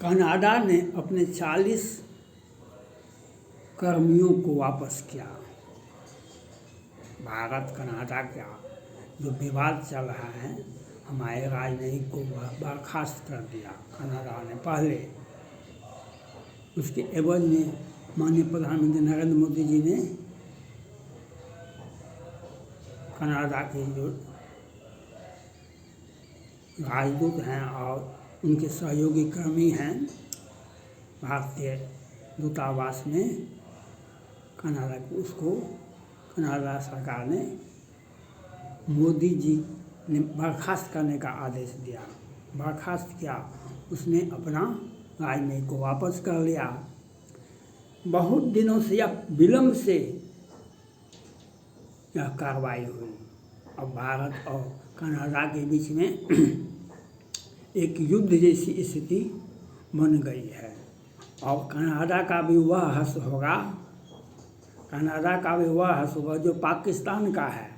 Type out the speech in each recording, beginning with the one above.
Canada ने अपने 40 कर्मियों को वापस किया। भारत कनाडा का जो विवाद चल रहा है, हमारे राजनयिक को बर्खास्त कर दिया कनाडा ने पहले। उसके एवज में माननीय प्रधानमंत्री नरेंद्र मोदी जी ने कनाडा के जो राजदूत हैं और उनके सहयोगी कर्मी हैं भारतीय दूतावास में, कनाडा को उसको कनाडा सरकार ने मोदी जी ने बर्खास्त करने का आदेश दिया। बर्खास्त किया, उसने अपना राजनयिक को वापस कर लिया। बहुत दिनों से या विलंब से यह कार्रवाई हुई। अब भारत और कनाडा के बीच में एक युद्ध जैसी स्थिति बन गई है। और कनाडा का भी वह हश्र होगा, कनाडा का भी वह हश्र होगा जो पाकिस्तान का है।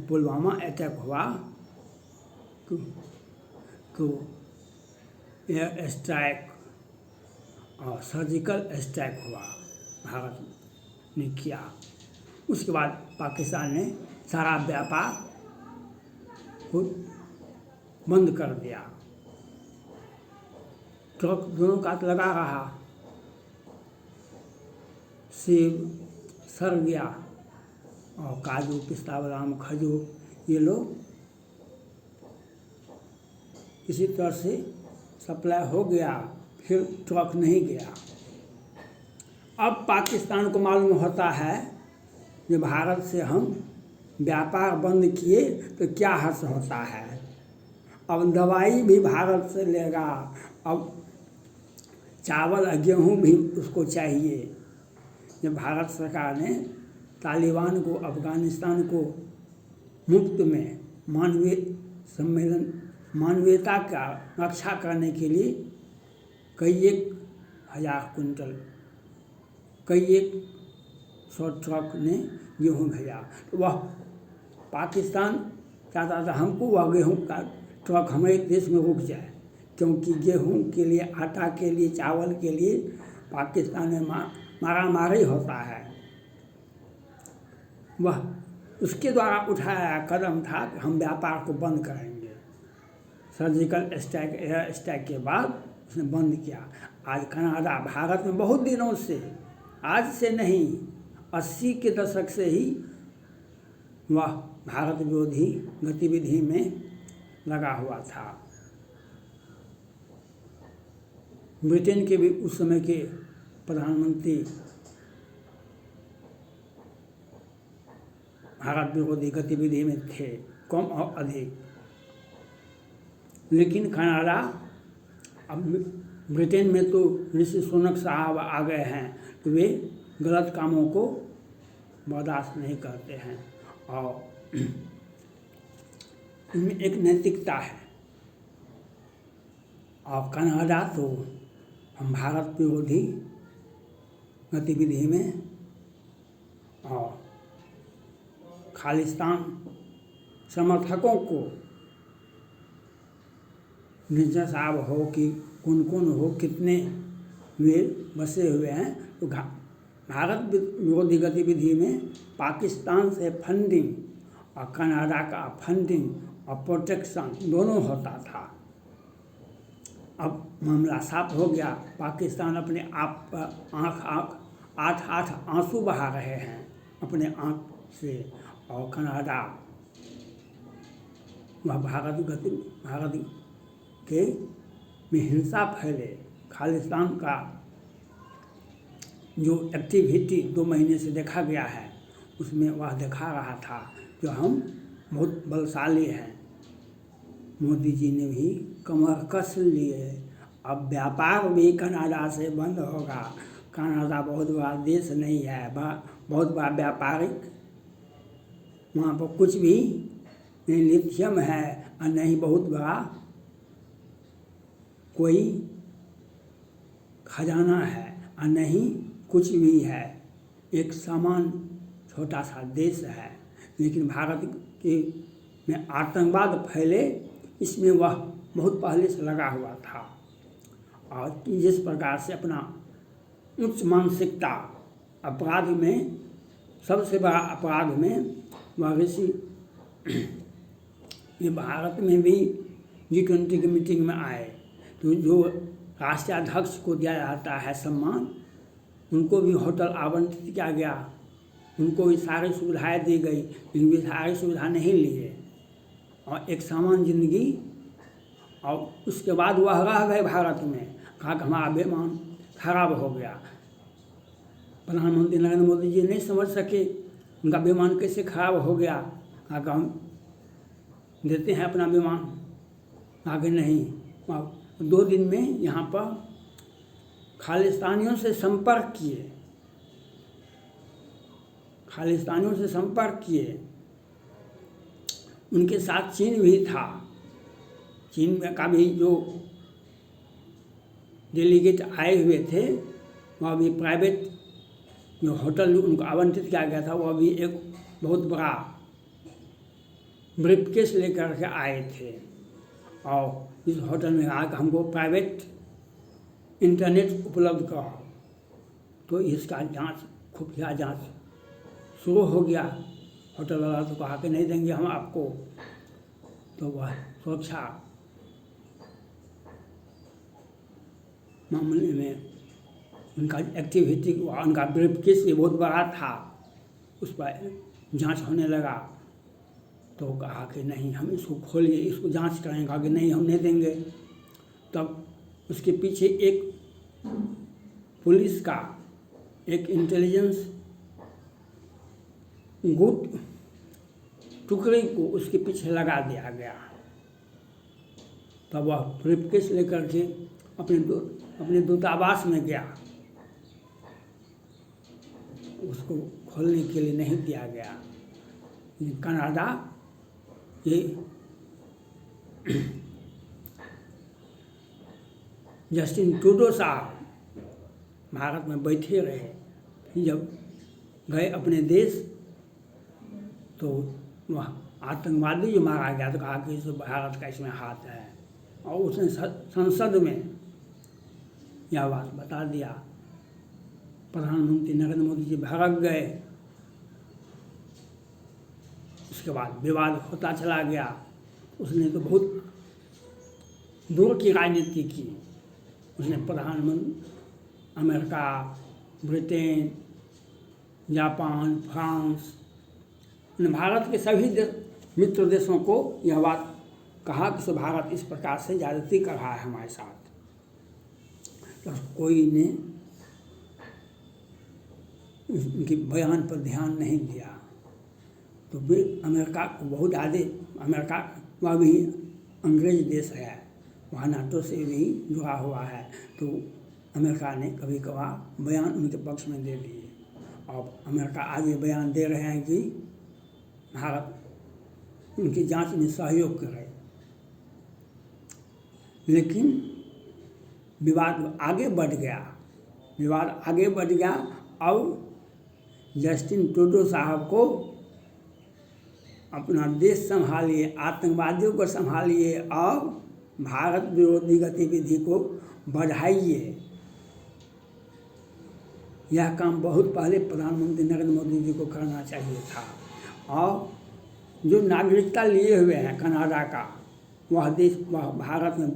पुलवामा अटैक हुआ तो एयर स्ट्राइक और सर्जिकल स्ट्राइक हुआ, भारत ने किया। उसके बाद पाकिस्तान ने सारा व्यापार को बंद कर दिया। ट्रक दोनों का लगा रहा, सेब सड़ गया और काजू पिस्ता बादाम खजूर ये लोग इसी तरह से सप्लाई हो गया, फिर ट्रक नहीं गया। अब पाकिस्तान को मालूम होता है कि भारत से हम व्यापार बंद किए तो क्या हर्ष होता है। अब दवाई भी भारत से लेगा, अब चावल गेहूँ भी उसको चाहिए। जब भारत सरकार ने तालिबान को, अफ़गानिस्तान को मुफ्त में मानवीयता का रक्षा करने के लिए कई 1,000 कुंटल, कई 100 ट्रक ने गेहूँ भेजा। तो वह पाकिस्तान चाहता था हमको वह गेहूँ का ट्रक हमारे देश में रुक जाए, क्योंकि गेहूँ के लिए, आटा के लिए, चावल के लिए पाकिस्तान में मारामारी होता है। वह उसके द्वारा उठाया कदम था कि हम व्यापार को बंद करेंगे। सर्जिकल स्ट्राइक, एयर स्ट्राइक के बाद उसने बंद किया। आज कनाडा भारत में बहुत दिनों से, आज से नहीं, 80 के दशक से ही वह भारत विरोधी गतिविधि में लगा हुआ था। ब्रिटेन के भी उस समय के प्रधानमंत्री भारत विरोधी गतिविधि में थे, कम और अधिक। लेकिन कनाडा, अब ब्रिटेन में तो ऋषि सुनक साहब आ गए हैं, तो वे गलत कामों को बर्दाश्त नहीं करते हैं और इनमें एक नैतिकता है। और कनाडा तो हम भारत विरोधी गतिविधि में और खालिस्तान समर्थकों को, मिर्जा साहब हो कि कौन हो, कितने वे बसे हुए हैं, तो भारत विरोधी गतिविधि में पाकिस्तान से फंडिंग और कनाडा का फंडिंग और प्रोटेक्शन दोनों होता था। अब मामला साफ हो गया। पाकिस्तान अपने आप पर आठ आंसू बहा रहे हैं अपने आँख से, और कनाडा वह भारत के में हिंसा फैले, खालिस्तान का जो एक्टिविटी 2 महीने से देखा गया है, उसमें वह दिखा रहा था जो हम बहुत बलशाली हैं। मोदी जी ने भी कमर कस लिए। अब व्यापार भी कनाडा से बंद होगा। कनाडा बहुत बड़ा देश नहीं है, बहुत बड़ा व्यापारिक, वहाँ पर कुछ भी नहीं लिथियम है और नहीं बहुत बड़ा कोई खजाना है और नहीं कुछ भी है। एक समान छोटा सा देश है, लेकिन भारत के में आतंकवाद फैले इसमें वह बहुत पहले से लगा हुआ था और जिस प्रकार से अपना उच्च मानसिकता अपराध में, सबसे बड़ा अपराध में वह ऋषि ये भारत में भी G20 की मीटिंग में आए तो जो राष्ट्राध्यक्ष को दिया जाता है सम्मान, उनको भी होटल आवंटित किया गया, उनको भी सारी सुविधाएं दी गई, लेकिन वे सारी सुविधा नहीं लिए और एक सामान्य जिंदगी। और उसके बाद वह रह गए भारत में, कहा कि हमारा बेईमान खराब हो गया। प्रधानमंत्री नरेंद्र मोदी जी नहीं समझ सके उनका बेईमान कैसे खराब हो गया। कहा कि हम देते हैं अपना बेईमान। आगे नहीं, 2 दिन में यहाँ पर खालिस्तानियों से संपर्क किए, खालिस्तानियों से संपर्क किए। उनके साथ चीन भी था, चीन में का भी जो डेलीगेट आए हुए थे, वह भी प्राइवेट जो होटल उनको आवंटित किया गया था, वह भी एक बहुत बड़ा ब्रीफकेस लेकर के आए थे और इस होटल में कहा कि हमको प्राइवेट इंटरनेट उपलब्ध कराओ। तो इसका जांच, खुफिया जांच शुरू हो गया। होटल वाला तो कहा कि नहीं देंगे हम आपको। तो वह सुरक्षा मामले में उनका एक्टिविटी, उनका ब्रीफकेस ये बहुत बड़ा था, उस पर जांच होने लगा। तो कहा कि नहीं, हम इसको खोलिए, इसको जांच करेंगे। कहा कि नहीं, हम नहीं देंगे। तब उसके पीछे एक पुलिस का एक इंटेलिजेंस गुट टुकड़े को उसके पीछे लगा दिया गया। तब वह ब्रीफकेस लेकर के अपने दूतावास में गया, उसको खोलने के लिए नहीं दिया गया। कनाडा ये जस्टिन ट्रूडो साहब भारत में बैठे रहे। जब गए अपने देश तो वह आतंकवादी जो मारा गया तो कहा कि भारत का इसमें हाथ है, और उसने संसद में यह बात बता दिया। प्रधानमंत्री नरेंद्र मोदी जी भड़क गए। उसके बाद विवाद होता चला गया। उसने तो बहुत दूर की राजनीति की। उसने प्रधानमंत्री America, Britain, Japan, France, Bharat के सभी मित्र देशों को यह बात कहा कि भारत इस प्रकार से ज्यादती कर रहा है हमारे साथ। तो कोई ने उनके बयान पर ध्यान नहीं दिया। तो वे अमेरिका को बहुत आगे, अमेरिका वह भी अंग्रेज देश है, वहाँ नाटो से भी जुड़ा हुआ है। तो अमेरिका ने कभी कभार बयान उनके पक्ष में दे दिए। अब अमेरिका आगे बयान दे रहे हैं कि भारत उनकी जांच में सहयोग करे, लेकिन विवाद आगे बढ़ गया। अब जस्टिन ट्रूडो साहब को अपना देश संभालिए, आतंकवादियों को संभालिए और भारत विरोधी गतिविधि को बढ़ाइए। यह काम बहुत पहले प्रधानमंत्री नरेंद्र मोदी जी को करना चाहिए था। और जो नागरिकता लिए हुए हैं कनाडा का, वह भारत में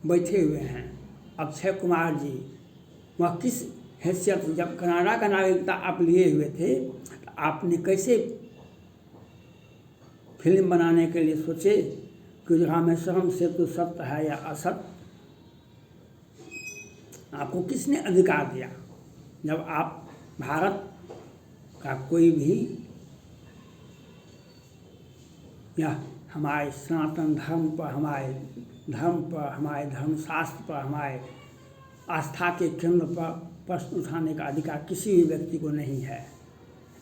बैठे हुए हैं। अक्षय कुमार जी, वह किस हैसियत से, जब कनाडा का नागरिकता आप लिए हुए थे तो आपने कैसे फिल्म बनाने के लिए सोचे कि रामेश्वरम सेतु सत्य है या असत्य? आपको किसने अधिकार दिया? जब आप भारत का कोई भी या हमारे सनातन धर्म पर, हमारे धर्मशास्त्र पर, हमारे आस्था के केंद्र पर प्रश्न उठाने का अधिकार किसी भी व्यक्ति को नहीं है।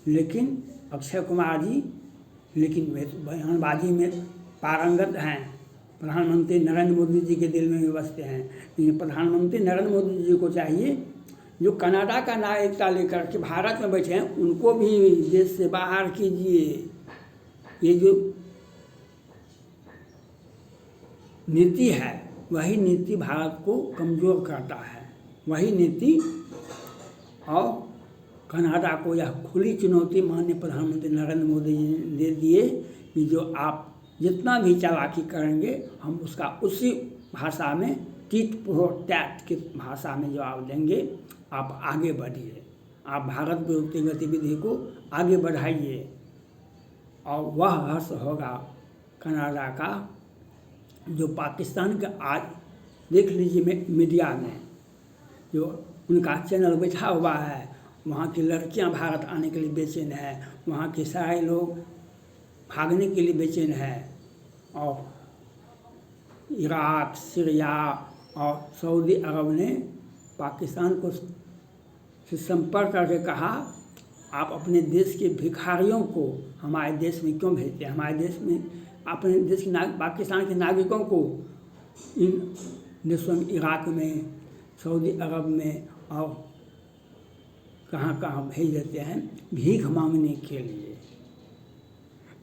लेकिन अक्षय कुमार जी वे बयानबाजी में पारंगत हैं। प्रधानमंत्री नरेंद्र मोदी जी के दिल में भी बसते हैं। लेकिन प्रधानमंत्री नरेंद्र मोदी जी को चाहिए, जो कनाडा का नागरिकता लेकर के भारत में बैठे हैं, उनको भी देश से बाहर कीजिए। ये जो नीति है वही नीति भारत को कमज़ोर करता है। वही नीति और कनाडा को यह खुली चुनौती माननीय प्रधानमंत्री नरेंद्र मोदी जी ने दे दिए कि जो आप जितना भी चालाकी करेंगे हम उसका उसी भाषा में टीट फॉर टैट की भाषा में जवाब देंगे। आप आगे बढ़िए, आप भारत विरोधी गतिविधि को आगे बढ़ाइए और वह हर्ष होगा कनाडा का जो पाकिस्तान का आज देख लीजिए मीडिया में जो उनका चैनल बैठा हुआ है, वहाँ की लड़कियाँ भारत आने के लिए बेचैन है, वहाँ के सारे लोग भागने के लिए बेचैन है और इराक, सीरिया और सऊदी अरब ने पाकिस्तान को से संपर्क करके कहा आप अपने देश के भिखारियों को हमारे देश में क्यों भेजते हैं, हमारे देश में अपने देश के पाकिस्तान के नागरिकों को इन देशों में इराक में, सऊदी अरब में और कहाँ कहाँ भेज देते हैं भीख मांगने के लिए।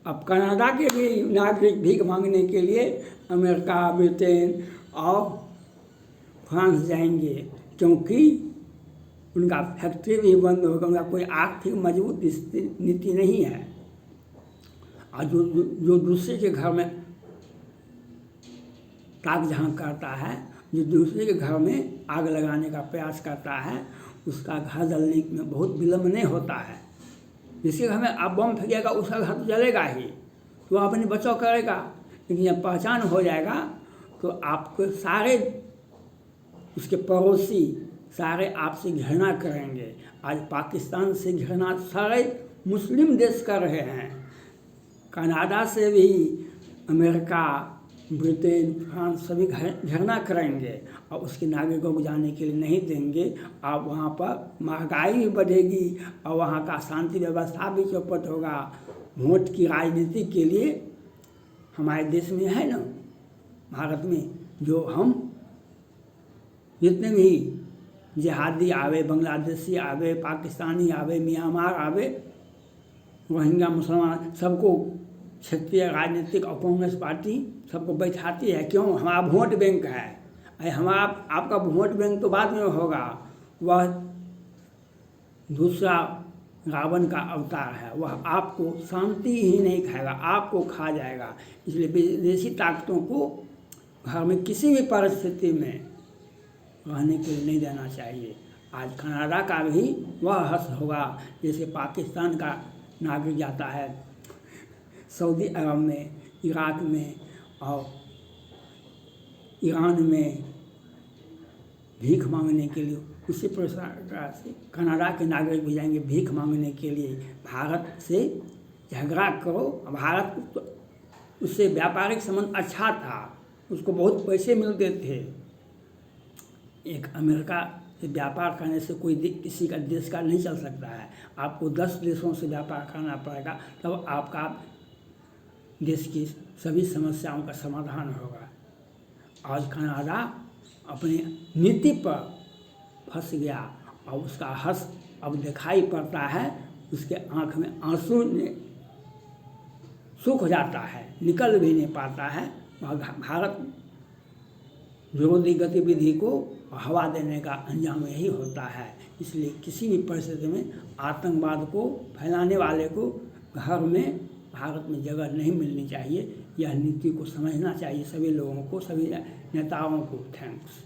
अब कनाडा के भी नागरिक भीख मांगने के लिए अमेरिका, ब्रिटेन और फ्रांस जाएंगे क्योंकि उनका फैक्ट्री भी बंद होगा, उनका कोई आर्थिक मजबूत नीति नहीं है। और जो दूसरे के घर में ताक झांक करता है, जो दूसरे के घर में आग लगाने का प्रयास करता है, उसका घर जलने में बहुत विलम्ब नहीं होता है। जिसके घर में आप बम फेंकेगा उसका घर तो जलेगा ही, तो अपने बचाव करेगा। लेकिन जब पहचान हो जाएगा तो आपको सारे उसके पड़ोसी सारे आपसे घृणा करेंगे। आज पाकिस्तान से घृणा सारे मुस्लिम देश कर रहे हैं, कनाडा से भी अमेरिका, ब्रिटेन, फ्रांस सभी घृणा करेंगे और उसके नागरिकों को जाने के लिए नहीं देंगे। अब वहाँ पर महंगाई भी बढ़ेगी और वहाँ का शांति व्यवस्था भी चौपट होगा। वोट की राजनीति के लिए हमारे देश में है ना, भारत में, जो हम जितने भी जिहादी आवे, बांग्लादेशी आवे, पाकिस्तानी आवे, म्यांमार आवे, रोहिंग्या मुसलमान, सबको क्षेत्रीय राजनीतिक और कांग्रेस पार्टी सबको बैठाती है। क्यों? हमारा वोट बैंक है। हमारा आपका वोट बैंक तो बाद में होगा, वह दूसरा रावण का अवतार है, वह आपको शांति ही नहीं खाएगा, आपको खा जाएगा। इसलिए विदेशी ताकतों को घर में किसी भी परिस्थिति में रहने के लिए नहीं देना चाहिए। आज कनाडा का भी वह हर्ष होगा जैसे पाकिस्तान का नागरिक जाता है सऊदी अरब में, इराक में और ईरान में भीख मांगने के लिए, उसी प्रकार से कनाडा के नागरिक भी जाएंगे भीख मांगने के लिए। भारत से झगड़ा करो, भारत तो उससे व्यापारिक संबंध अच्छा था, उसको बहुत पैसे मिलते थे। एक अमेरिका से व्यापार करने से कोई किसी का देश का नहीं चल सकता है, आपको 10 देशों से व्यापार करना पड़ेगा, तब आपका देश की सभी समस्याओं का समाधान होगा। आज कनाडा अपनी नीति पर फंस गया और उसका हर्ष अब दिखाई पड़ता है, उसके आंख में आंसू सूख जाता है, निकल भी नहीं पाता है। भारत विरोधी गतिविधि को हवा देने का अंजाम यही होता है। इसलिए किसी भी परिस्थिति में आतंकवाद को फैलाने वाले को घर में, भारत में जगह नहीं मिलनी चाहिए। यह नीति को समझना चाहिए सभी लोगों को, सभी नेताओं को। थैंक्स।